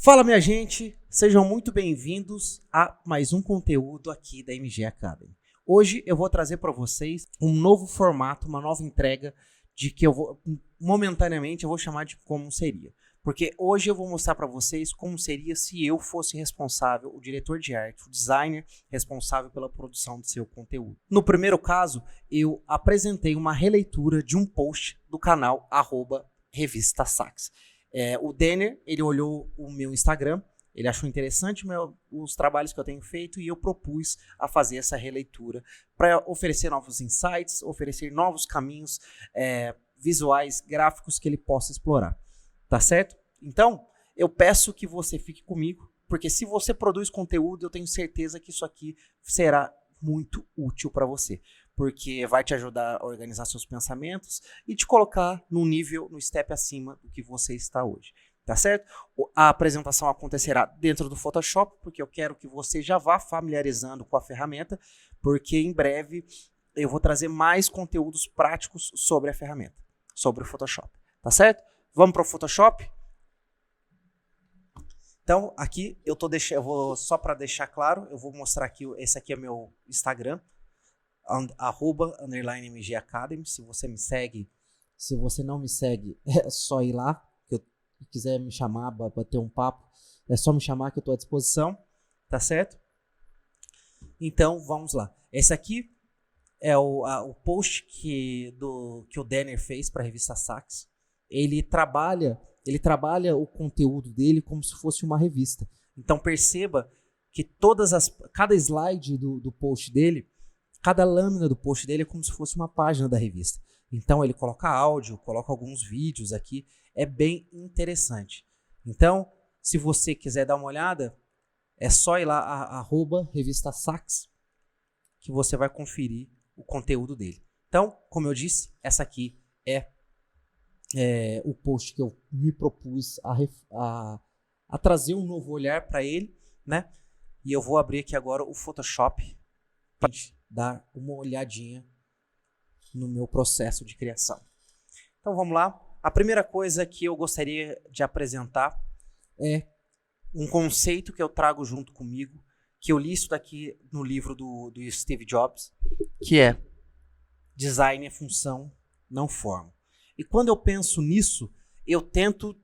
Fala, minha gente, sejam muito bem-vindos a mais um conteúdo aqui da MG Academy. Hoje eu vou trazer para vocês um novo formato, uma nova entrega de que eu vou, momentaneamente, eu vou chamar de como seria. Porque hoje eu vou mostrar para vocês como seria se eu fosse responsável, o diretor de arte, o designer responsável pela produção do seu conteúdo. No primeiro caso, eu apresentei uma releitura de um post do canal @Revista Sax. O Denner, ele olhou o meu Instagram, ele achou interessante os trabalhos que eu tenho feito e eu propus a fazer essa releitura para oferecer novos insights, oferecer novos caminhos visuais, gráficos que ele possa explorar. Tá certo? Então, eu peço que você fique comigo, porque se você produz conteúdo, eu tenho certeza que isso aqui será muito útil para você, porque vai te ajudar a organizar seus pensamentos e te colocar no nível, no step acima do que você está hoje, tá certo? A apresentação acontecerá dentro do Photoshop, porque eu quero que você já vá familiarizando com a ferramenta, porque em breve eu vou trazer mais conteúdos práticos sobre a ferramenta, sobre o Photoshop, tá certo? Vamos para o Photoshop? Então, aqui eu vou só para deixar claro, eu vou mostrar aqui, esse aqui é meu Instagram, @_MG Academy. Se você me segue, se você não me segue, é só ir lá, se quiser me chamar, bater um papo, é só me chamar que eu estou à disposição, tá certo? Então, vamos lá. Esse aqui é o post que o Denner fez para a revista Sax. Ele trabalha o conteúdo dele como se fosse uma revista. Então perceba que cada slide do post dele, cada lâmina do post dele é como se fosse uma página da revista. Então ele coloca áudio, coloca alguns vídeos aqui, é bem interessante. Então, se você quiser dar uma olhada, é só ir lá @Revista Sax que você vai conferir o conteúdo dele. Então, como eu disse, essa aqui é o post que eu me propus a trazer um novo olhar para ele, né? E eu vou abrir aqui agora o Photoshop para dar uma olhadinha no meu processo de criação. Então vamos lá. A primeira coisa que eu gostaria de apresentar é um conceito que eu trago junto comigo, que eu li isso daqui no livro do Steve Jobs, que é design é função, não forma. E quando eu penso nisso, eu tento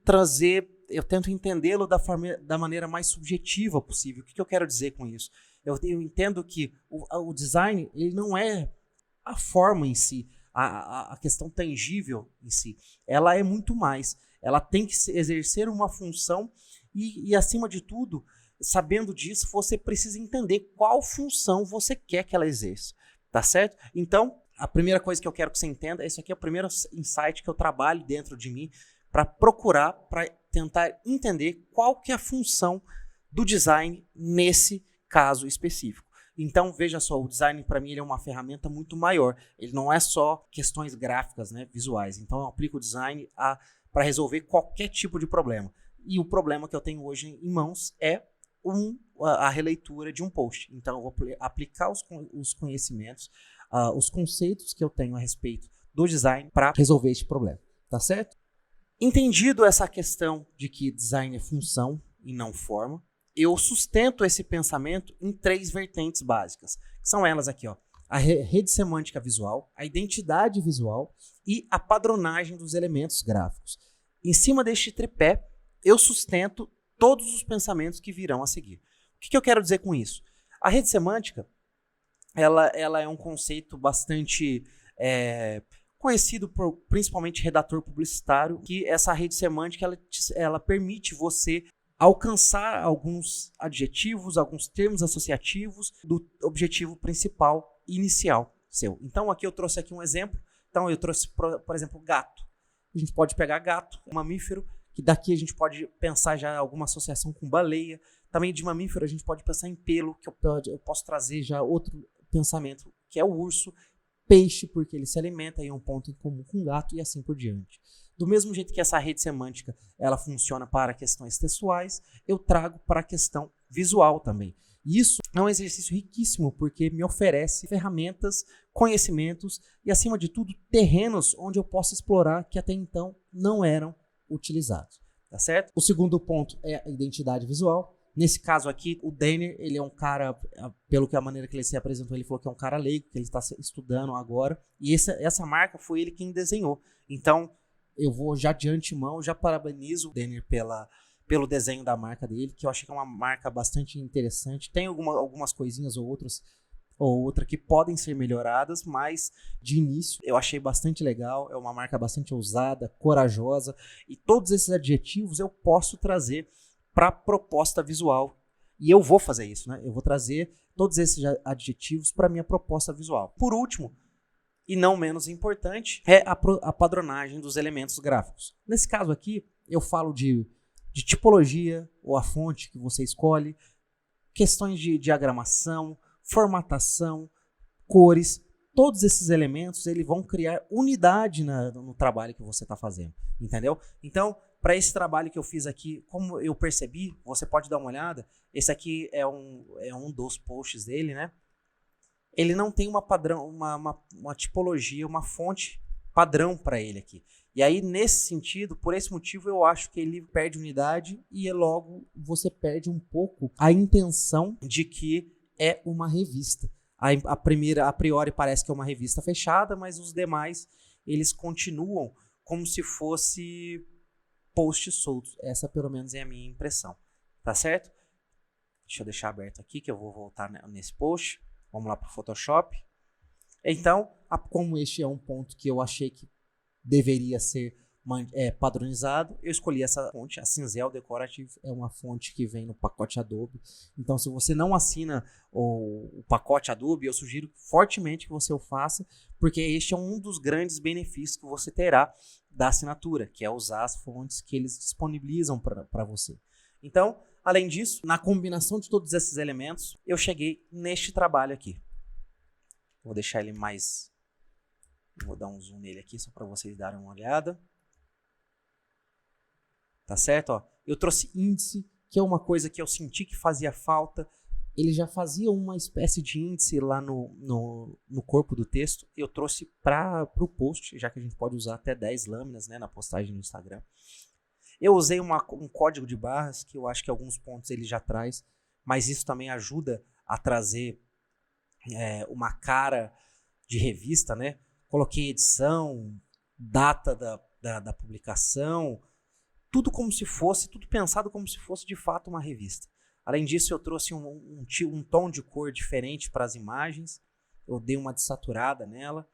entendê-lo da maneira mais subjetiva possível. O que eu quero dizer com isso? Eu entendo que o design ele não é a forma em si, a questão tangível em si. Ela é muito mais. Ela tem que exercer uma função e, acima de tudo, sabendo disso, você precisa entender qual função você quer que ela exerça. Tá certo? Então, a primeira coisa que eu quero que você entenda, esse aqui é o primeiro insight que eu trabalho dentro de mim para tentar entender qual que é a função do design nesse caso específico. Então, veja só, o design para mim ele é uma ferramenta muito maior. Ele não é só questões gráficas, né, visuais. Então, eu aplico o design para resolver qualquer tipo de problema. E o problema que eu tenho hoje em mãos é a releitura de um post. Então, eu vou aplicar os conhecimentos, os conceitos que eu tenho a respeito do design para resolver este problema, tá certo? Entendido essa questão de que design é função e não forma, eu sustento esse pensamento em 3 vertentes básicas, que são elas aqui, ó, a rede semântica visual, a identidade visual e a padronagem dos elementos gráficos. Em cima deste tripé, eu sustento todos os pensamentos que virão a seguir. O que eu quero dizer com isso? A rede semântica ela é um conceito bastante conhecido por principalmente redator publicitário, que essa rede semântica ela permite você alcançar alguns adjetivos, alguns termos associativos do objetivo principal inicial seu. Então aqui eu trouxe aqui um exemplo. Então eu trouxe, por exemplo, gato. A gente pode pegar gato, mamífero, que daqui a gente pode pensar já alguma associação com baleia. Também de mamífero a gente pode pensar em pelo, que eu posso trazer já outro pensamento, que é o urso, peixe, porque ele se alimenta, e é um ponto em comum com o gato, e assim por diante. Do mesmo jeito que essa rede semântica ela funciona para questões textuais, eu trago para a questão visual também. E isso é um exercício riquíssimo, porque me oferece ferramentas, conhecimentos e, acima de tudo, terrenos onde eu posso explorar que até então não eram utilizados. tá certo? O segundo ponto é a identidade visual. Nesse caso aqui, o Denner, ele é um cara, pelo que a maneira que ele se apresentou, ele falou que é um cara leigo, que ele está estudando agora. E essa marca foi ele quem desenhou. Então, eu vou já de antemão, já parabenizo o Denner pelo desenho da marca dele, que eu achei que é uma marca bastante interessante. Tem algumas coisinhas ou outra que podem ser melhoradas, mas de início eu achei bastante legal. É uma marca bastante ousada, corajosa, e todos esses adjetivos eu posso trazer para a proposta visual. E eu vou fazer isso, né? Eu vou trazer todos esses adjetivos para a minha proposta visual. Por último, e não menos importante, é a padronagem dos elementos gráficos. Nesse caso aqui, eu falo de tipologia, ou a fonte que você escolhe, questões de diagramação, formatação, cores. Todos esses elementos eles vão criar unidade no trabalho que você está fazendo, entendeu? Então, para esse trabalho que eu fiz aqui, como eu percebi, você pode dar uma olhada, esse aqui é um dos posts dele, né? Ele não tem uma tipologia, uma fonte padrão para ele aqui. E aí, nesse sentido, por esse motivo, eu acho que ele perde unidade e logo você perde um pouco a intenção de que é uma revista. A priori parece que é uma revista fechada, mas os demais, eles continuam como se fosse posts soltos. Essa, pelo menos, é a minha impressão. Tá certo? Deixa eu deixar aberto aqui, que eu vou voltar nesse post. Vamos lá para o Photoshop. Então, como este é um ponto que eu achei que deveria ser padronizado, eu escolhi essa fonte, a Cinzel Decorative. É uma fonte que vem no pacote Adobe. Então, se você não assina o pacote Adobe, eu sugiro fortemente que você o faça, porque este é um dos grandes benefícios que você terá da assinatura, que é usar as fontes que eles disponibilizam para você. Então, além disso, na combinação de todos esses elementos, eu cheguei neste trabalho aqui. Vou deixar ele mais... Vou dar um zoom nele aqui só para vocês darem uma olhada. Tá certo? Ó, eu trouxe índice, que é uma coisa que eu senti que fazia falta. Ele já fazia uma espécie de índice lá no corpo do texto. Eu trouxe para o post, já que a gente pode usar até 10 lâminas, né, na postagem no Instagram. Eu usei um código de barras, que eu acho que alguns pontos ele já traz, mas isso também ajuda a trazer uma cara de revista, né? Coloquei edição, data da publicação, tudo pensado como se fosse de fato uma revista. Além disso, eu trouxe um tom de cor diferente para as imagens, eu dei uma desaturada nela,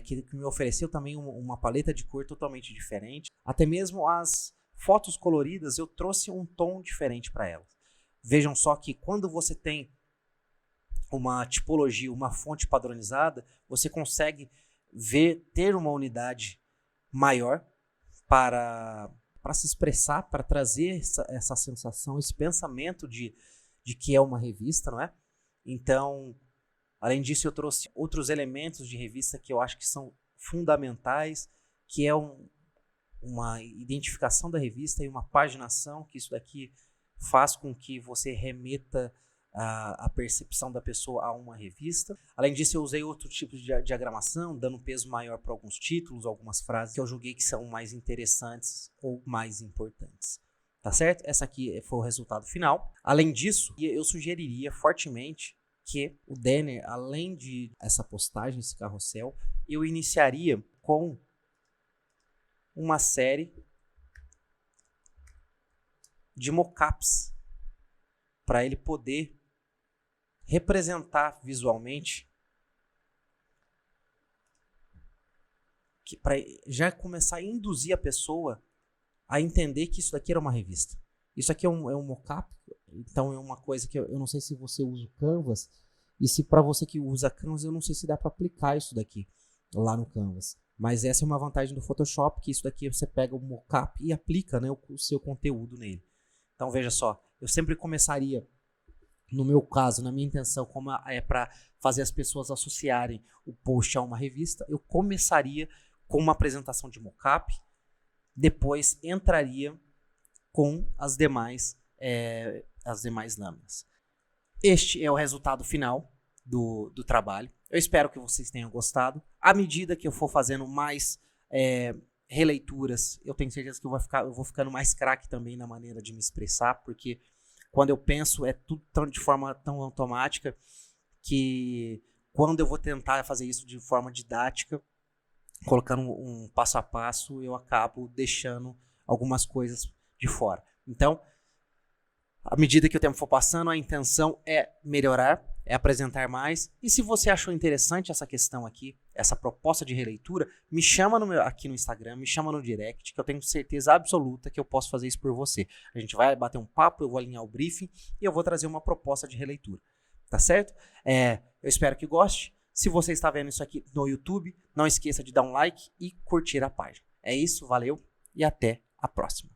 que me ofereceu também uma paleta de cor totalmente diferente. Até mesmo as fotos coloridas, eu trouxe um tom diferente para elas. Vejam só que quando você tem uma tipologia, uma fonte padronizada, você consegue ter uma unidade maior para se expressar, para trazer essa sensação, esse pensamento de que é uma revista, não é? Então, além disso, eu trouxe outros elementos de revista que eu acho que são fundamentais, que é uma identificação da revista e uma paginação, que isso daqui faz com que você remeta a percepção da pessoa a uma revista. Além disso, eu usei outro tipo de diagramação, dando peso maior para alguns títulos, algumas frases que eu julguei que são mais interessantes ou mais importantes. Tá certo? Essa aqui foi o resultado final. Além disso, eu sugeriria fortemente que o Denner, além de essa postagem, esse carrossel, eu iniciaria com uma série de mockups para ele poder representar visualmente, para já começar a induzir a pessoa a entender que isso daqui era uma revista. Isso aqui é um mockup, então é uma coisa que eu não sei se você usa o Canvas, e se para você que usa Canvas, eu não sei se dá para aplicar isso daqui lá no Canvas. Mas essa é uma vantagem do Photoshop, que isso daqui você pega o mockup e aplica, né, o seu conteúdo nele. Então veja só, eu sempre começaria, no meu caso, na minha intenção, como é para fazer as pessoas associarem o post a uma revista, eu começaria com uma apresentação de mockup, depois entraria com as demais lâminas. Este é o resultado final do trabalho. Eu espero que vocês tenham gostado. À medida que eu for fazendo mais releituras, eu tenho certeza que eu vou ficando mais craque também na maneira de me expressar, porque quando eu penso é tudo de forma tão automática que quando eu vou tentar fazer isso de forma didática, colocando um passo a passo, eu acabo deixando algumas coisas de fora. Então, à medida que o tempo for passando, a intenção é melhorar, é apresentar mais. E se você achou interessante essa questão aqui, essa proposta de releitura, me chama aqui no Instagram, me chama no direct, que eu tenho certeza absoluta que eu posso fazer isso por você. A gente vai bater um papo, eu vou alinhar o briefing e eu vou trazer uma proposta de releitura. Tá certo? Eu espero que goste. Se você está vendo isso aqui no YouTube, não esqueça de dar um like e curtir a página. É isso, valeu e até a próxima.